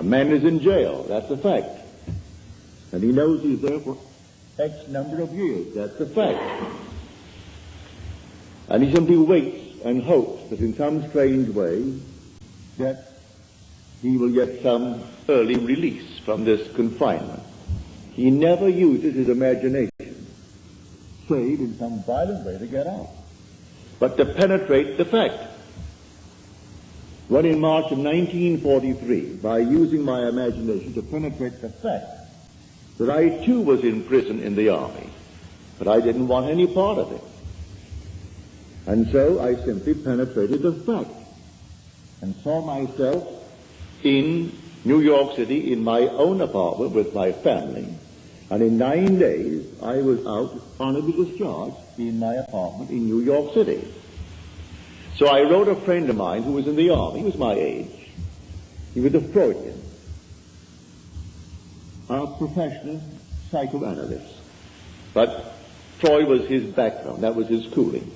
man is in jail, that's a fact. And he knows he's there for X number of years, that's a fact. And he simply waits and hopes that in some strange way that he will get some early release from this confinement. He never uses his imagination, save in some violent way to get out, but to penetrate the fact. When in March of 1943, by using my imagination to penetrate the fact that I too was in prison in the army, but I didn't want any part of it. And so I simply penetrated the fact and saw myself in New York City in my own apartment with my family. And in 9 days, I was out honorably discharged in my apartment in New York City. So I wrote a friend of mine who was in the army. He was my age. He was a Freudian, a professional psychoanalyst. But Freud was his background. That was his schooling.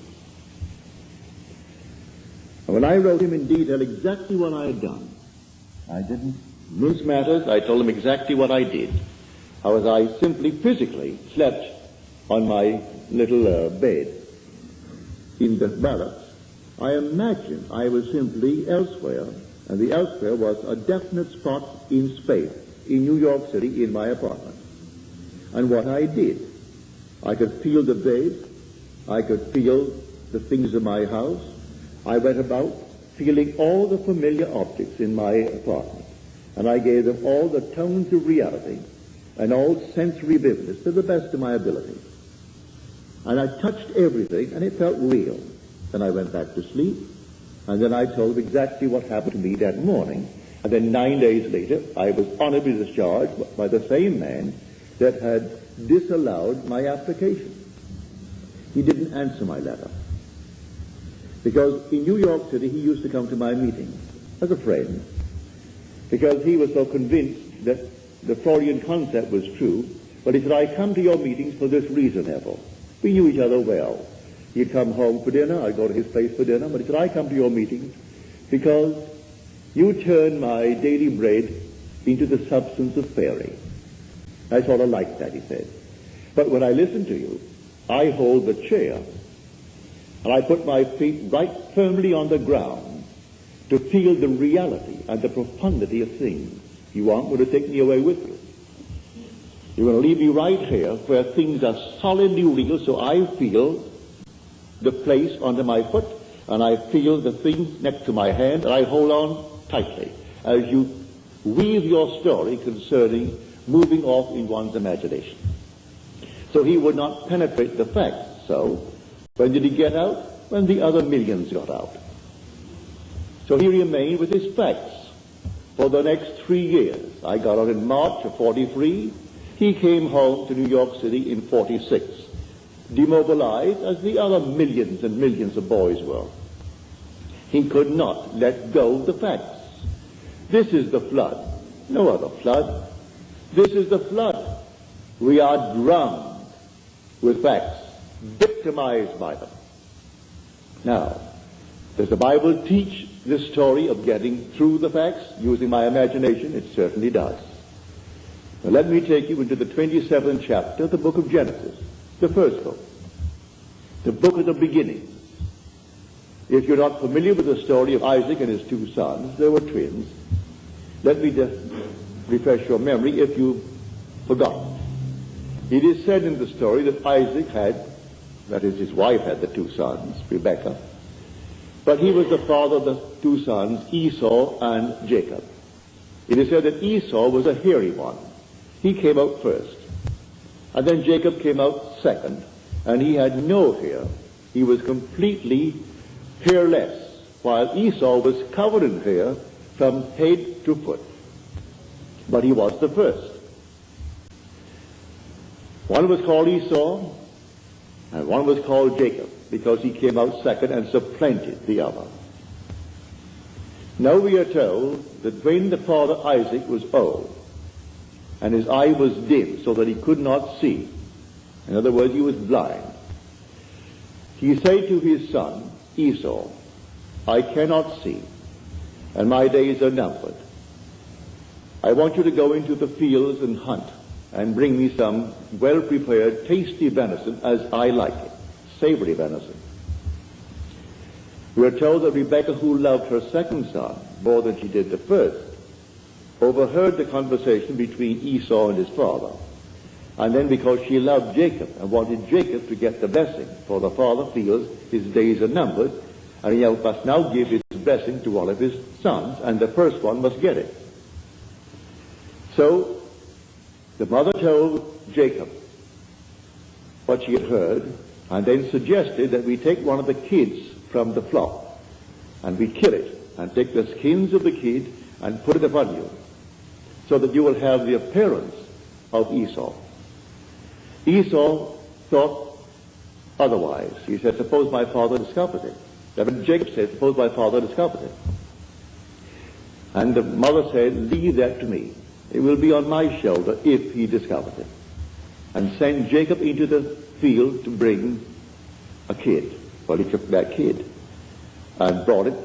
And when I wrote him in detail exactly what I had done, I didn't mince matters. I told him exactly what I did. How as I simply physically slept on my little bed in the barracks. I imagined I was simply elsewhere, and the elsewhere was a definite spot in space, in New York City, in my apartment. And what I did, I could feel the bed, I could feel the things in my house. I went about feeling all the familiar objects in my apartment, and I gave them all the tones of reality and all sensory vividness to the best of my ability. And I touched everything, and it felt real. Then I went back to sleep, and then I told them exactly what happened to me that morning. And then 9 days later, I was honorably discharged by the same man that had disallowed my application. He didn't answer my letter. Because in New York City, he used to come to my meetings as a friend, because he was so convinced that the Freudian concept was true. But he said, I come to your meetings for this reason, Neville. We knew each other well. He'd come home for dinner, I'd go to his place for dinner, but he said, I come to your meetings because you turn my daily bread into the substance of fairy. I sort of like that, he said. But when I listen to you, I hold the chair, and I put my feet right firmly on the ground to feel the reality and the profundity of things. You aren't going to take me away with you. You're going to leave me right here where things are solidly real, so I feel the place under my foot, and I feel the thing next to my hand, and I hold on tightly as you weave your story concerning moving off in one's imagination. So he would not penetrate the facts. So when did he get out? When the other millions got out. So he remained with his facts for the next 3 years. I got out in March of 43. He came home to New York City in 46. Demobilized as the other millions and millions of boys were. He could not let go of the facts. This is the flood. No other flood. This is the flood. We are drowned with facts, victimized by them. Now, does the Bible teach this story of getting through the facts using my imagination? It certainly does. Now let me take you into the 27th chapter of the book of Genesis. The first book, the book of the beginning. If you're not familiar with the story of Isaac and his 2 sons, they were twins. Let me just refresh your memory if you've forgotten. It is said in the story that Isaac had, that is, his wife had the 2 sons, Rebekah, but he was the father of the 2 sons, Esau and Jacob. It is said that Esau was a hairy one. He came out first. And then Jacob came out second, and he had no hair. He was completely hairless, while Esau was covered in hair from head to foot. But he was the first. One was called Esau, and one was called Jacob, because he came out second and supplanted the other. Now we are told that when the father Isaac was old, and his eye was dim so that he could not see, in other words, he was blind, he said to his son Esau, I cannot see, and my days are numbered. I want you to go into the fields and hunt and bring me some well-prepared, tasty venison as I like it, savory venison. We are told that Rebekah, who loved her second son more than she did the first, overheard the conversation between Esau and his father. And then because she loved Jacob and wanted Jacob to get the blessing, for the father feels his days are numbered, and he must now give his blessing to one of his sons, and the first one must get it. So the mother told Jacob what she had heard, and then suggested that we take one of the kids from the flock, and we kill it, and take the skins of the kid and put it upon you, so that you will have the appearance of Esau. Esau thought otherwise. He said, suppose my father discovers it. Then Jacob said, suppose my father discovers it. And the mother said, leave that to me. It will be on my shoulder if he discovers it. And sent Jacob into the field to bring a kid. Well, he took that kid and brought it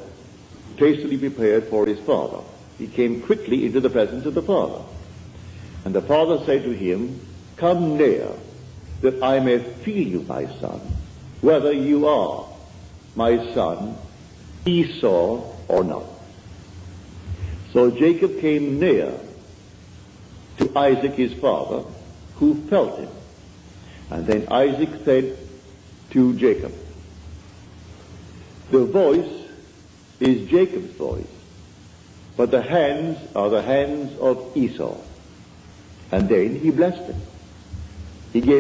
tastily prepared for his father. He came quickly into the presence of the father. And the father said to him, come near, that I may feel you, my son, whether you are my son Esau or not. So Jacob came near to Isaac his father, who felt him. And then Isaac said to Jacob, the voice is Jacob's voice, but the hands are the hands of Esau. And then he blessed him. He gave